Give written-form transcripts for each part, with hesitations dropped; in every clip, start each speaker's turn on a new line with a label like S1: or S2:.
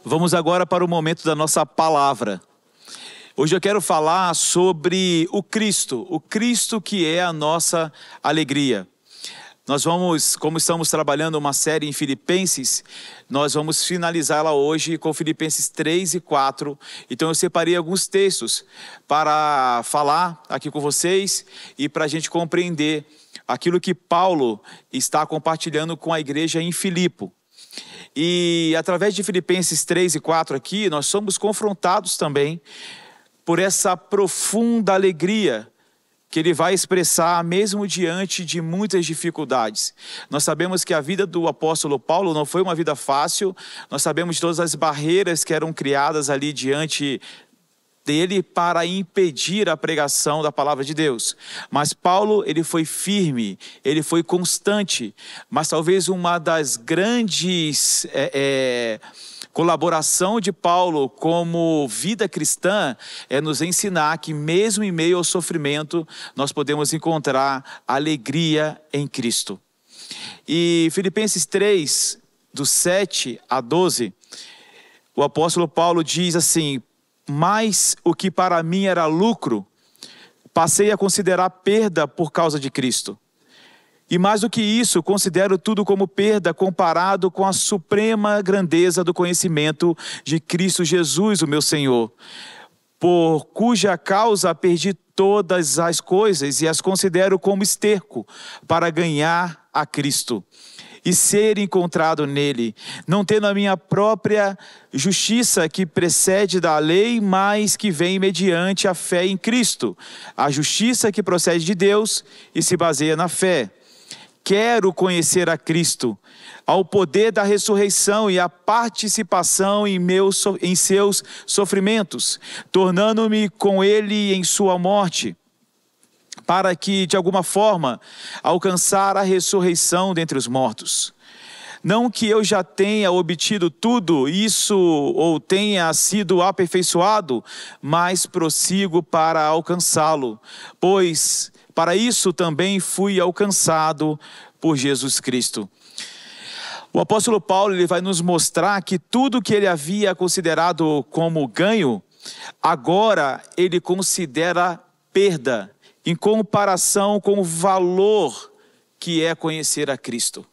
S1: Vamos agora para o momento da nossa palavra. Hoje eu quero falar sobre o Cristo que é a nossa alegria. Nós vamos, como estamos trabalhando uma série em Filipenses, nós vamos finalizá-la hoje com Filipenses 3 e 4. Então eu separei alguns textos para falar aqui com vocês e para a gente compreender aquilo que Paulo está compartilhando com a igreja em Filipo. E através de Filipenses 3 e 4 aqui, nós somos confrontados também por essa profunda alegria que ele vai expressar mesmo diante de muitas dificuldades. Nós sabemos que a vida do apóstolo Paulo não foi uma vida fácil, nós sabemos de todas as barreiras que eram criadas ali diante dele para impedir a pregação da palavra de Deus. Mas Paulo, ele foi firme, ele foi constante, mas talvez uma das grandes colaboração de Paulo como vida cristã é nos ensinar que mesmo em meio ao sofrimento, nós podemos encontrar alegria em Cristo. E Filipenses 3, do 7 a 12, o apóstolo Paulo diz assim: mas o que para mim era lucro, passei a considerar perda por causa de Cristo. E mais do que isso, considero tudo como perda comparado com a suprema grandeza do conhecimento de Cristo Jesus, o meu Senhor, por cuja causa perdi todas as coisas e as considero como esterco para ganhar a Cristo e ser encontrado nele, não tendo a minha própria justiça que precede da lei, mas que vem mediante a fé em Cristo, a justiça que procede de Deus e se baseia na fé. Quero conhecer a Cristo, ao poder da ressurreição e a participação em seus sofrimentos, tornando-me com ele em sua morte, para que, de alguma forma, alcançar a ressurreição dentre os mortos. Não que eu já tenha obtido tudo isso ou tenha sido aperfeiçoado, mas prossigo para alcançá-lo, pois para isso também fui alcançado por Jesus Cristo. O apóstolo Paulo, ele vai nos mostrar que tudo que ele havia considerado como ganho, agora ele considera perda, em comparação com o valor que é conhecer a Cristo.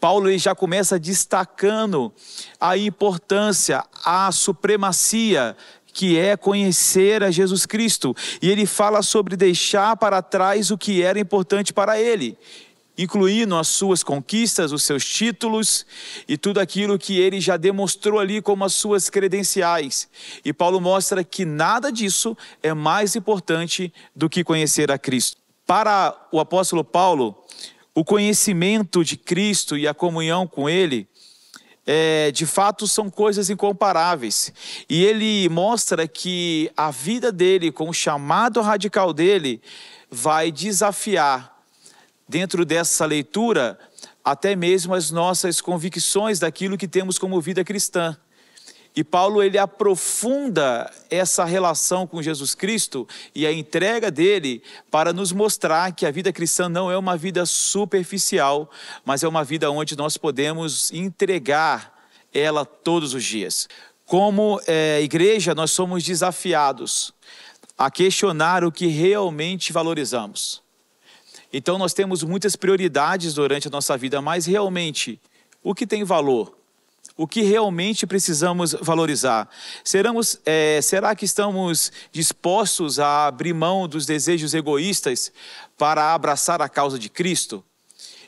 S1: Paulo ele já começa destacando a importância, a supremacia que é conhecer a Jesus Cristo. E ele fala sobre deixar para trás o que era importante para ele, incluindo as suas conquistas, os seus títulos e tudo aquilo que ele já demonstrou ali como as suas credenciais. E Paulo mostra que nada disso é mais importante do que conhecer a Cristo. Para o apóstolo Paulo, o conhecimento de Cristo e a comunhão com ele, de fato são coisas incomparáveis. E ele mostra que a vida dele, com o chamado radical dele, vai desafiar dentro dessa leitura, até mesmo as nossas convicções daquilo que temos como vida cristã. E Paulo, ele aprofunda essa relação com Jesus Cristo e a entrega dele para nos mostrar que a vida cristã não é uma vida superficial, mas é uma vida onde nós podemos entregar ela todos os dias. Como igreja, nós somos desafiados a questionar o que realmente valorizamos. Então nós temos muitas prioridades durante a nossa vida, mas realmente, o que tem valor? O que realmente precisamos valorizar? Será que estamos dispostos a abrir mão dos desejos egoístas para abraçar a causa de Cristo?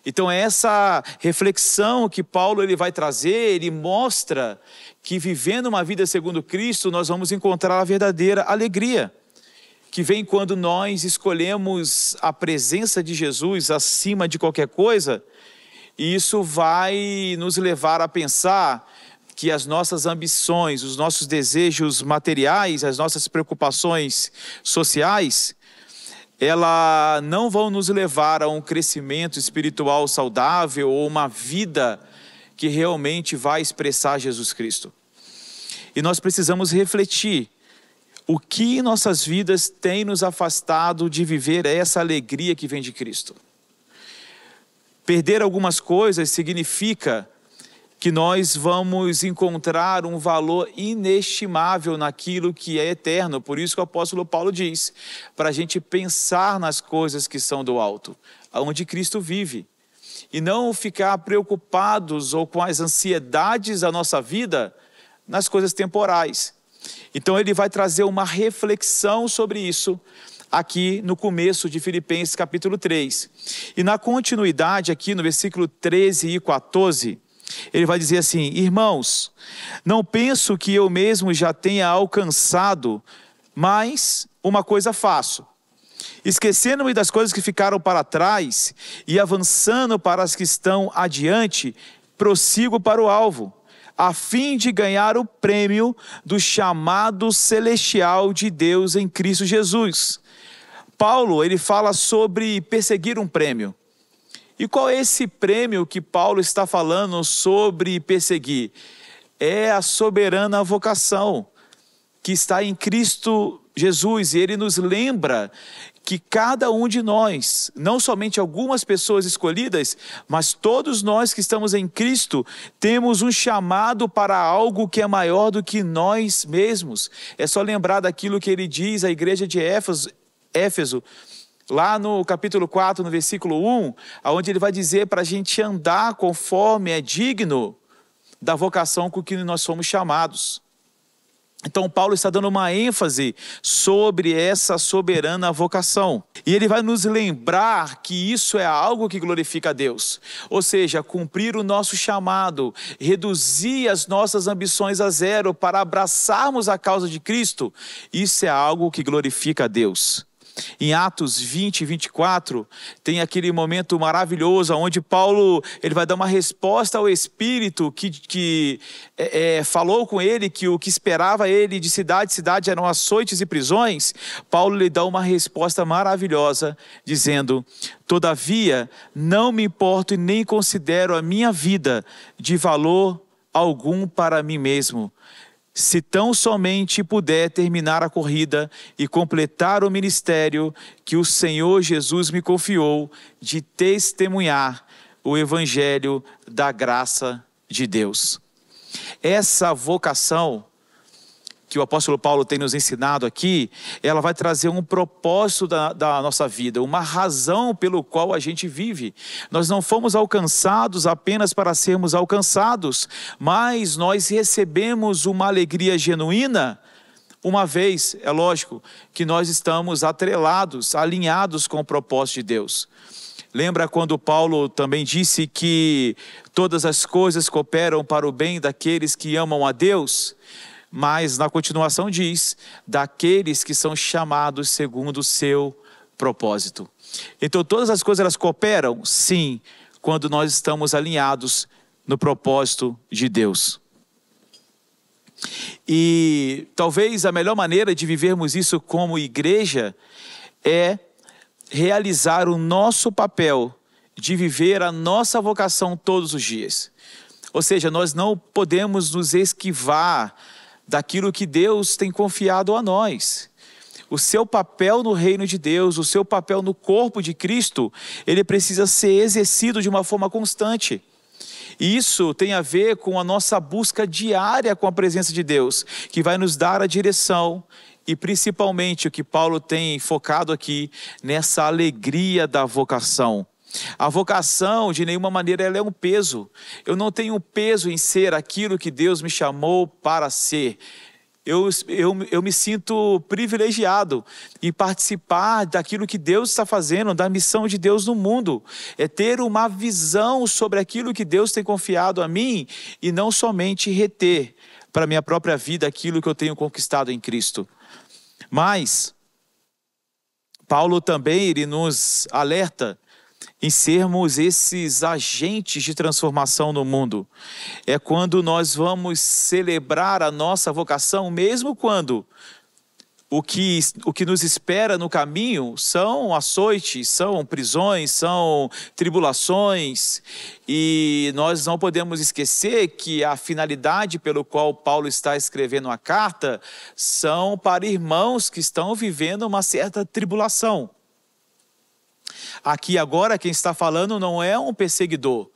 S1: Então essa reflexão que Paulo ele vai trazer, ele mostra que vivendo uma vida segundo Cristo, nós vamos encontrar a verdadeira alegria, que vem quando nós escolhemos a presença de Jesus acima de qualquer coisa, e isso vai nos levar a pensar que as nossas ambições, os nossos desejos materiais, as nossas preocupações sociais, elas não vão nos levar a um crescimento espiritual saudável ou uma vida que realmente vai expressar Jesus Cristo. E nós precisamos refletir o que em nossas vidas tem nos afastado de viver essa alegria que vem de Cristo. Perder algumas coisas significa que nós vamos encontrar um valor inestimável naquilo que é eterno. Por isso que o apóstolo Paulo diz, para a gente pensar nas coisas que são do alto, onde Cristo vive, e não ficar preocupados ou com as ansiedades da nossa vida nas coisas temporais. Então ele vai trazer uma reflexão sobre isso aqui no começo de Filipenses capítulo 3. E na continuidade aqui no versículo 13 e 14, ele vai dizer assim: irmãos, não penso que eu mesmo já tenha alcançado, mas uma coisa faço, esquecendo-me das coisas que ficaram para trás e avançando para as que estão adiante, prossigo para o alvo, a fim de ganhar o prêmio do chamado celestial de Deus em Cristo Jesus. Paulo, ele fala sobre perseguir um prêmio. E qual é esse prêmio que Paulo está falando sobre perseguir? É a soberana vocação que está em Cristo Jesus. E ele nos lembra que cada um de nós, não somente algumas pessoas escolhidas, mas todos nós que estamos em Cristo, temos um chamado para algo que é maior do que nós mesmos. É só lembrar daquilo que ele diz à igreja de Éfeso, lá no capítulo 4, no versículo 1, onde ele vai dizer para a gente andar conforme é digno da vocação com que nós somos chamados. Então Paulo está dando uma ênfase sobre essa soberana vocação. E ele vai nos lembrar que isso é algo que glorifica a Deus. Ou seja, cumprir o nosso chamado, reduzir as nossas ambições a zero para abraçarmos a causa de Cristo, isso é algo que glorifica a Deus. Em Atos 20 e 24, tem aquele momento maravilhoso onde Paulo ele vai dar uma resposta ao Espírito que falou com ele que o que esperava ele de cidade em cidade eram açoites e prisões. Paulo lhe dá uma resposta maravilhosa, dizendo: todavia, não me importo e nem considero a minha vida de valor algum para mim mesmo, se tão somente puder terminar a corrida e completar o ministério que o Senhor Jesus me confiou, de testemunhar o evangelho da graça de Deus. Essa vocação que o apóstolo Paulo tem nos ensinado aqui, ela vai trazer um propósito da nossa vida, uma razão pelo qual a gente vive. Nós não fomos alcançados apenas para sermos alcançados, mas nós recebemos uma alegria genuína, uma vez, é lógico, que nós estamos atrelados, alinhados com o propósito de Deus. Lembra quando Paulo também disse que todas as coisas cooperam para o bem daqueles que amam a Deus? Mas na continuação diz, daqueles que são chamados segundo o seu propósito. Então todas as coisas elas cooperam? Sim, quando nós estamos alinhados no propósito de Deus. E talvez a melhor maneira de vivermos isso como igreja é realizar o nosso papel de viver a nossa vocação todos os dias. Ou seja, nós não podemos nos esquivar daquilo que Deus tem confiado a nós. O seu papel no reino de Deus, o seu papel no corpo de Cristo, ele precisa ser exercido de uma forma constante. E isso tem a ver com a nossa busca diária com a presença de Deus, que vai nos dar a direção e principalmente o que Paulo tem focado aqui, nessa alegria da vocação. A vocação, de nenhuma maneira, ela é um peso. Eu não tenho peso em ser aquilo que Deus me chamou para ser. Eu me sinto privilegiado em participar daquilo que Deus está fazendo, da missão de Deus no mundo. É ter uma visão sobre aquilo que Deus tem confiado a mim e não somente reter para a minha própria vida aquilo que eu tenho conquistado em Cristo. Mas Paulo também ele nos alerta em sermos esses agentes de transformação no mundo. É quando nós vamos celebrar a nossa vocação, mesmo quando o que nos espera no caminho são açoites, são prisões, são tribulações. E nós não podemos esquecer que a finalidade pelo qual Paulo está escrevendo a carta são para irmãos que estão vivendo uma certa tribulação. Aqui agora quem está falando não é um perseguidor,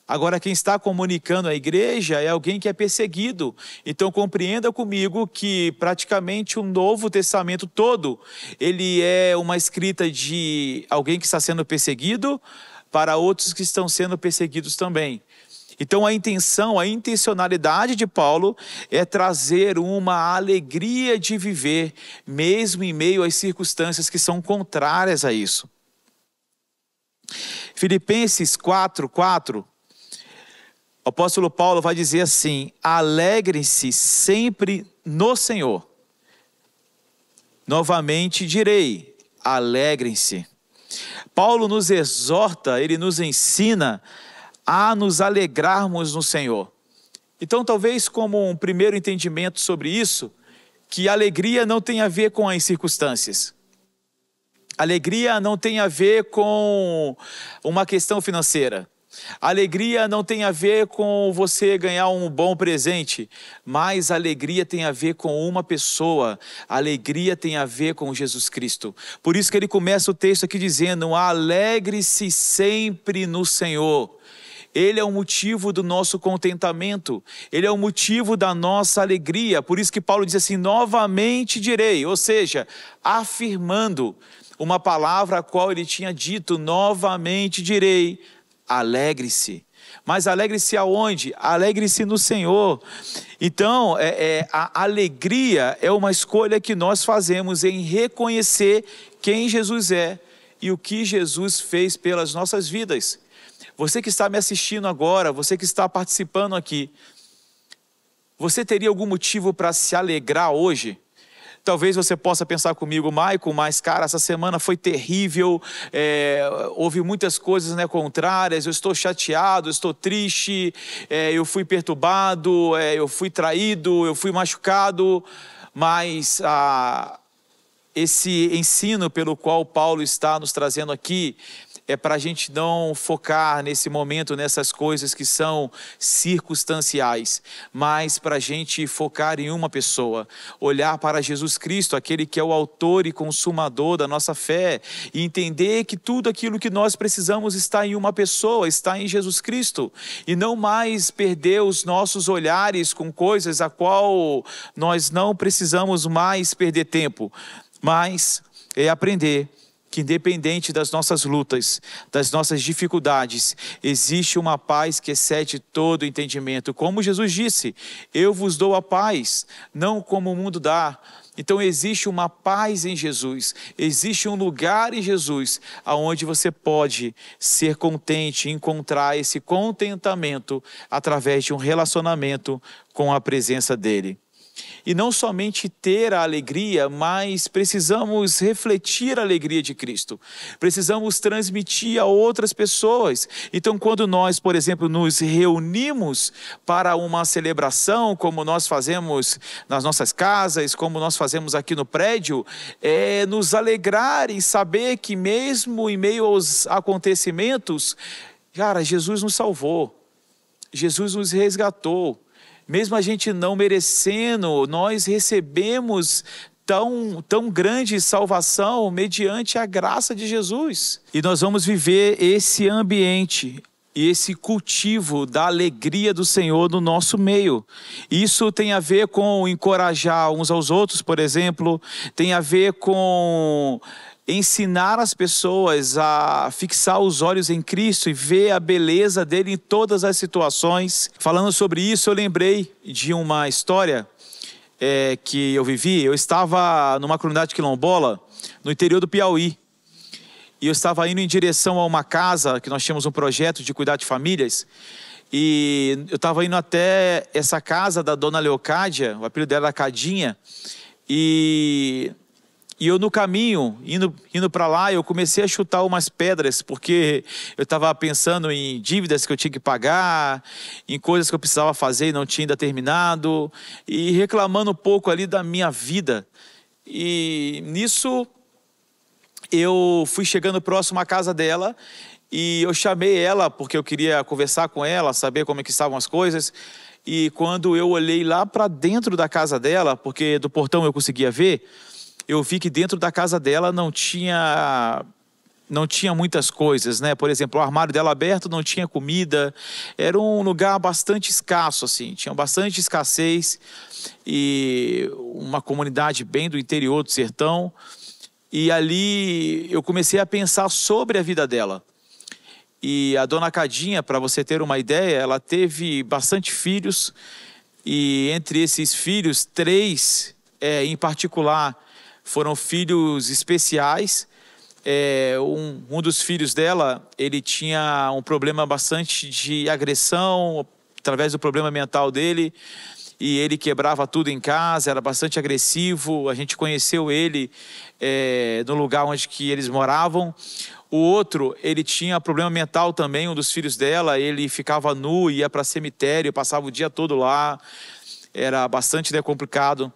S1: Agora, quem está comunicando à igreja é alguém que é perseguido. Então, compreenda comigo que praticamente o Novo Testamento todo, ele é uma escrita de alguém que está sendo perseguido para outros que estão sendo perseguidos também. Então, a intencionalidade de Paulo é trazer uma alegria de viver, mesmo em meio às circunstâncias que são contrárias a isso. Filipenses 4:4. O apóstolo Paulo vai dizer assim: alegrem-se sempre no Senhor. Novamente direi, alegrem-se. Paulo nos exorta, ele nos ensina a nos alegrarmos no Senhor. Então, talvez como um primeiro entendimento sobre isso, que alegria não tem a ver com as circunstâncias. Alegria não tem a ver com uma questão financeira. Alegria não tem a ver com você ganhar um bom presente, mas alegria tem a ver com uma pessoa, alegria tem a ver com Jesus Cristo. Por isso que ele começa o texto aqui dizendo: alegre-se sempre no Senhor. Ele é o motivo do nosso contentamento, ele é o motivo da nossa alegria. Por isso que Paulo diz assim: novamente direi, ou seja, afirmando uma palavra a qual ele tinha dito: novamente direi, alegre-se. Mas alegre-se aonde? Alegre-se no Senhor. Então, a alegria é uma escolha que nós fazemos em reconhecer quem Jesus é e o que Jesus fez pelas nossas vidas. Você que está me assistindo agora, você que está participando aqui, você teria algum motivo para se alegrar hoje? Talvez você possa pensar comigo: Michael, mas cara, essa semana foi terrível, houve muitas coisas, né, contrárias, eu estou chateado, eu estou triste, eu fui perturbado, eu fui traído, eu fui machucado. Mas esse ensino pelo qual Paulo está nos trazendo aqui é para a gente não focar nesse momento nessas coisas que são circunstanciais, mas para a gente focar em uma pessoa, olhar para Jesus Cristo, aquele que é o autor e consumador da nossa fé, e entender que tudo aquilo que nós precisamos está em uma pessoa, está em Jesus Cristo, e não mais perder os nossos olhares com coisas a qual nós não precisamos mais perder tempo, mas é aprender que independente das nossas lutas, das nossas dificuldades, existe uma paz que excede todo entendimento. Como Jesus disse: eu vos dou a paz, não como o mundo dá. Então existe uma paz em Jesus, existe um lugar em Jesus, aonde você pode ser contente, encontrar esse contentamento através de um relacionamento com a presença dEle. E não somente ter a alegria, mas precisamos refletir a alegria de Cristo. Precisamos transmitir a outras pessoas. Então, quando nós, por exemplo, nos reunimos para uma celebração, como nós fazemos nas nossas casas, como nós fazemos aqui no prédio, é nos alegrar e saber que mesmo em meio aos acontecimentos, cara, Jesus nos salvou. Jesus nos resgatou. Mesmo a gente não merecendo, nós recebemos tão grande salvação mediante a graça de Jesus. E nós vamos viver esse ambiente e esse cultivo da alegria do Senhor no nosso meio. Isso tem a ver com encorajar uns aos outros, por exemplo, tem a ver com ensinar as pessoas a fixar os olhos em Cristo e ver a beleza dele em todas as situações. Falando sobre isso, eu lembrei de uma história que eu vivi. Eu estava numa comunidade quilombola no interior do Piauí. E eu estava indo em direção a uma casa, que nós tínhamos um projeto de cuidar de famílias. E eu estava indo até essa casa da dona Leocádia, o apelido dela era Cadinha. E eu no caminho, indo para lá, eu comecei a chutar umas pedras, porque eu estava pensando em dívidas que eu tinha que pagar, em coisas que eu precisava fazer e não tinha ainda terminado, e reclamando um pouco ali da minha vida. E nisso, eu fui chegando próximo à casa dela, e eu chamei ela, porque eu queria conversar com ela, saber como é que estavam as coisas. E quando eu olhei lá para dentro da casa dela, porque do portão eu conseguia ver, eu vi que dentro da casa dela não tinha não tinha muitas coisas, né? Por exemplo, o armário dela aberto, não tinha comida. Era um lugar bastante escasso, assim. Tinha bastante escassez e uma comunidade bem do interior do sertão. E ali eu comecei a pensar sobre a vida dela. E a dona Cadinha, para você ter uma ideia, ela teve bastante filhos. E entre esses filhos, 3 em particular foram filhos especiais. Um dos filhos dela, ele tinha um problema bastante de agressão, através do problema mental dele, e ele quebrava tudo em casa, era bastante agressivo. A gente conheceu ele no lugar onde que eles moravam. O outro, ele tinha problema mental também, um dos filhos dela, ele ficava nu, ia para cemitério, passava o dia todo lá, era bastante complicado.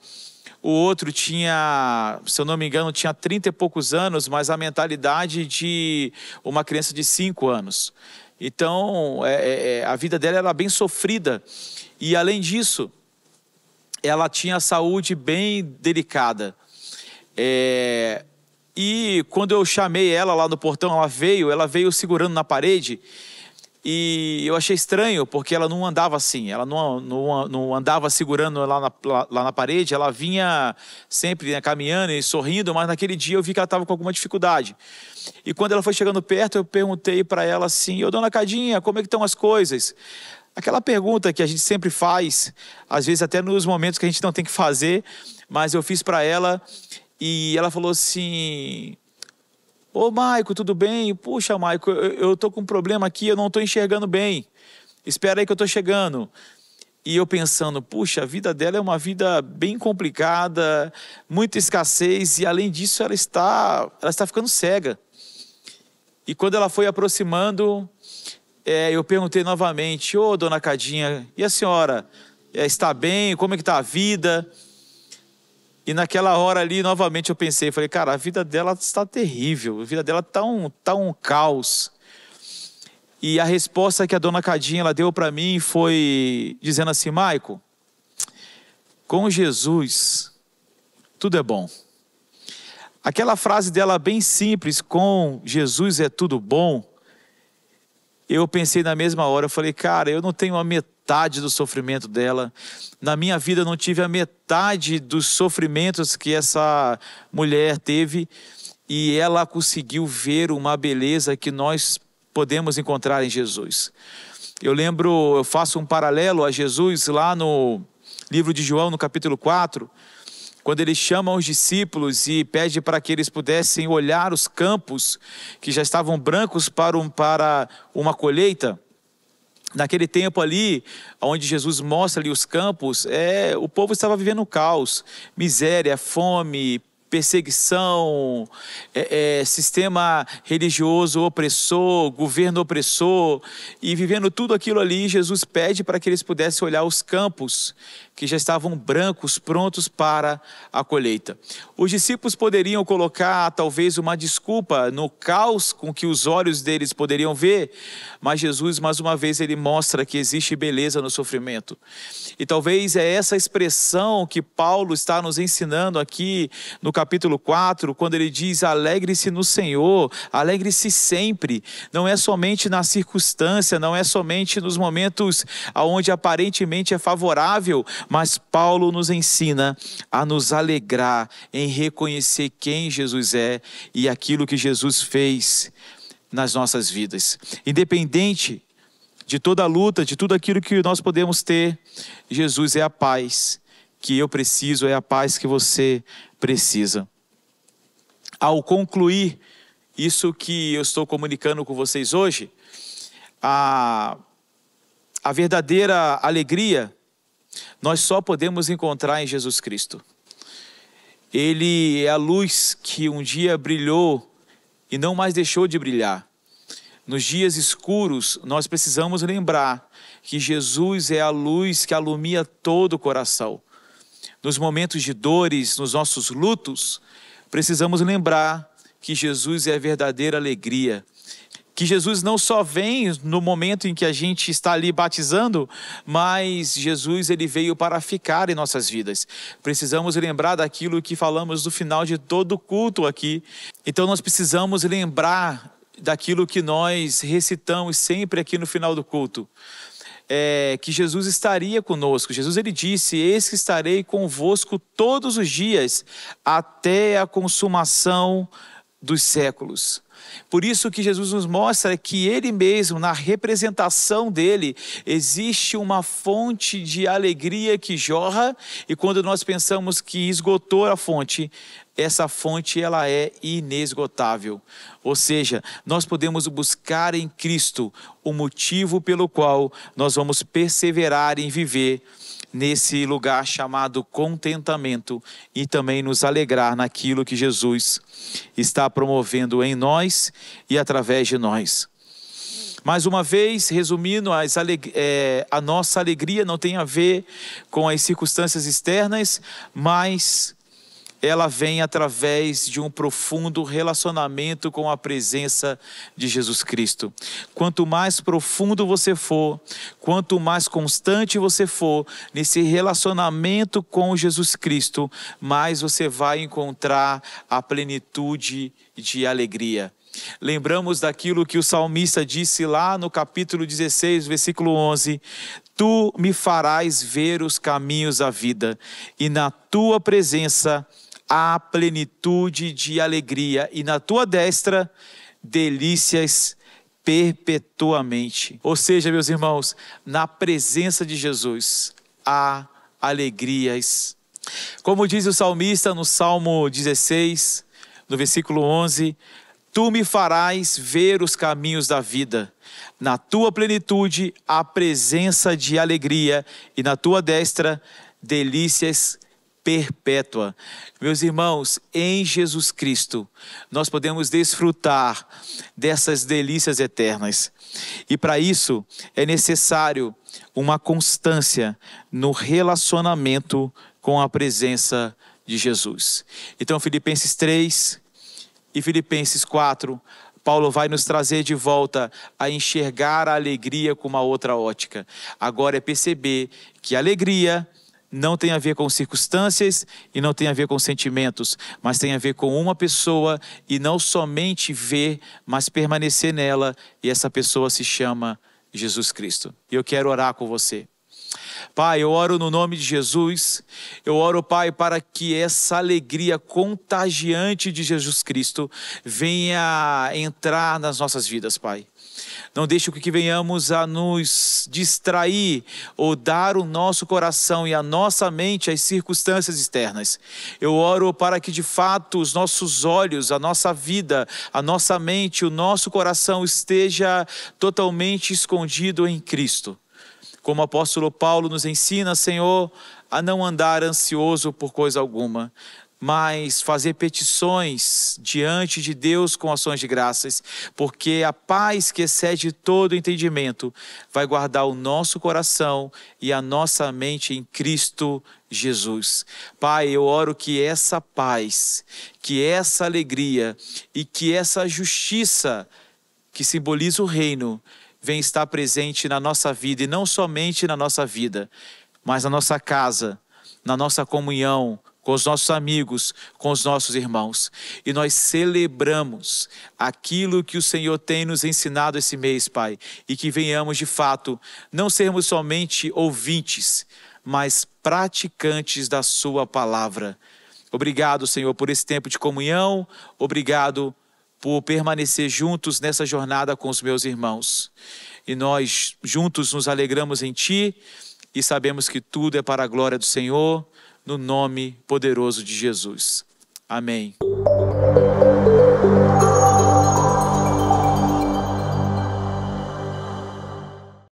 S1: O outro tinha, se eu não me engano, tinha 30 e poucos anos, mas a mentalidade de uma criança de 5 anos. Então, a vida dela era bem sofrida. E, além disso, ela tinha a saúde bem delicada. E quando eu chamei ela lá no portão, ela veio segurando na parede. E eu achei estranho, porque ela não andava assim, ela não andava segurando lá na parede, ela vinha sempre caminhando e sorrindo, mas naquele dia eu vi que ela estava com alguma dificuldade. E quando ela foi chegando perto, eu perguntei para ela assim: ô dona Cadinha, como é que estão as coisas? Aquela pergunta que a gente sempre faz, às vezes até nos momentos que a gente não tem que fazer, mas eu fiz para ela e ela falou assim: ô Maico, tudo bem? Puxa, Maico, eu tô com um problema aqui, eu não tô enxergando bem. Espera aí que eu tô chegando. E eu pensando, puxa, a vida dela é uma vida bem complicada, muita escassez, e além disso ela está ficando cega. E quando ela foi aproximando, eu perguntei novamente: ô dona Cadinha, e a senhora está bem? Como é que está a vida? E naquela hora ali, novamente eu pensei, falei, cara, a vida dela está terrível, a vida dela está um caos. E a resposta que a dona Cadinha ela deu para mim foi dizendo assim: Maico, com Jesus tudo é bom. Aquela frase dela bem simples, com Jesus é tudo bom, eu pensei na mesma hora, eu falei, cara, eu não tenho a metade do sofrimento dela. Na minha vida eu não tive a metade dos sofrimentos que essa mulher teve, e ela conseguiu ver uma beleza que nós podemos encontrar em Jesus. Eu faço um paralelo a Jesus lá no livro de João, no capítulo 4, quando ele chama os discípulos e pede para que eles pudessem olhar os campos que já estavam brancos para uma colheita. Naquele tempo ali, onde Jesus mostra ali os campos, o povo estava vivendo um caos, miséria, fome, perseguição, sistema religioso opressor, governo opressor, e vivendo tudo aquilo ali, Jesus pede para que eles pudessem olhar os campos que já estavam brancos, prontos para a colheita. Os discípulos poderiam colocar talvez uma desculpa no caos com que os olhos deles poderiam ver, mas Jesus, mais uma vez, ele mostra que existe beleza no sofrimento. E talvez é essa expressão que Paulo está nos ensinando aqui no capítulo 4, quando ele diz: alegre-se no Senhor, alegre-se sempre. Não é somente na circunstância, não é somente nos momentos onde aparentemente é favorável, mas Paulo nos ensina a nos alegrar em reconhecer quem Jesus é e aquilo que Jesus fez nas nossas vidas. Independente de toda a luta, de tudo aquilo que nós podemos ter, Jesus é a paz que eu preciso, é a paz que você precisa. Ao concluir isso que eu estou comunicando com vocês hoje, a verdadeira alegria nós só podemos encontrar em Jesus Cristo. Ele é a luz que um dia brilhou e não mais deixou de brilhar. Nos dias escuros, nós precisamos lembrar que Jesus é a luz que alumia todo o coração. Nos momentos de dores, nos nossos lutos, precisamos lembrar que Jesus é a verdadeira alegria. que Jesus não só vem no momento em que a gente está ali batizando, mas Jesus ele veio para ficar em nossas vidas. Precisamos lembrar daquilo que falamos no final de todo o culto aqui. Então nós precisamos lembrar daquilo que nós recitamos sempre aqui no final do culto. Que Jesus estaria conosco. Jesus ele disse: eis que estarei convosco todos os dias, até a consumação dos séculos. Por isso que Jesus nos mostra que ele mesmo, na representação dele, existe uma fonte de alegria que jorra, e quando nós pensamos que esgotou a fonte, essa fonte ela é inesgotável. Ou seja, nós podemos buscar em Cristo o motivo pelo qual nós vamos perseverar em viver nesse lugar chamado contentamento e também nos alegrar naquilo que Jesus está promovendo em nós e através de nós. Mais uma vez, resumindo, a nossa alegria não tem a ver com as circunstâncias externas, mas ela vem através de um profundo relacionamento com a presença de Jesus Cristo. Quanto mais profundo você for, quanto mais constante você for nesse relacionamento com Jesus Cristo, mais você vai encontrar a plenitude de alegria. Lembramos daquilo que o salmista disse lá no capítulo 16, versículo 11: Tu me farás ver os caminhos da vida, e na tua presença há plenitude de alegria, e na tua destra delícias perpetuamente. Ou seja, meus irmãos, na presença de Jesus há alegrias. Como diz o salmista no Salmo 16, no versículo 11: Tu me farás ver os caminhos da vida, na tua plenitude há presença de alegria, e na tua destra delícias perpétua. Meus irmãos, em Jesus Cristo nós podemos desfrutar dessas delícias eternas, e para isso é necessário uma constância no relacionamento com a presença de Jesus. Então Filipenses 3 e Filipenses 4, Paulo vai nos trazer de volta a enxergar a alegria com uma outra ótica. Agora é perceber que a alegria não tem a ver com circunstâncias e não tem a ver com sentimentos, mas tem a ver com uma pessoa, e não somente ver, mas permanecer nela, e essa pessoa se chama Jesus Cristo. E eu quero orar com você. Pai, eu oro no nome de Jesus, eu oro, Pai, para que essa alegria contagiante de Jesus Cristo venha entrar nas nossas vidas, Pai. Não deixe que venhamos a nos distrair ou dar o nosso coração e a nossa mente às circunstâncias externas. Eu oro para que de fato os nossos olhos, a nossa vida, a nossa mente, o nosso coração esteja totalmente escondido em Cristo. Como o apóstolo Paulo nos ensina, Senhor, a não andar ansioso por coisa alguma, mas fazer petições diante de Deus com ações de graças, porque a paz que excede todo entendimento vai guardar o nosso coração e a nossa mente em Cristo Jesus. Pai, eu oro que essa paz, que essa alegria e que essa justiça que simboliza o reino venha estar presente na nossa vida, e não somente na nossa vida, mas na nossa casa, na nossa comunhão, com os nossos amigos, com os nossos irmãos. E nós celebramos aquilo que o Senhor tem nos ensinado esse mês, Pai, e que venhamos de fato não sermos somente ouvintes, mas praticantes da sua palavra. Obrigado, Senhor, por esse tempo de comunhão, obrigado por permanecer juntos nessa jornada com os meus irmãos. E nós juntos nos alegramos em Ti e sabemos que tudo é para a glória do Senhor, no nome poderoso de Jesus. Amém.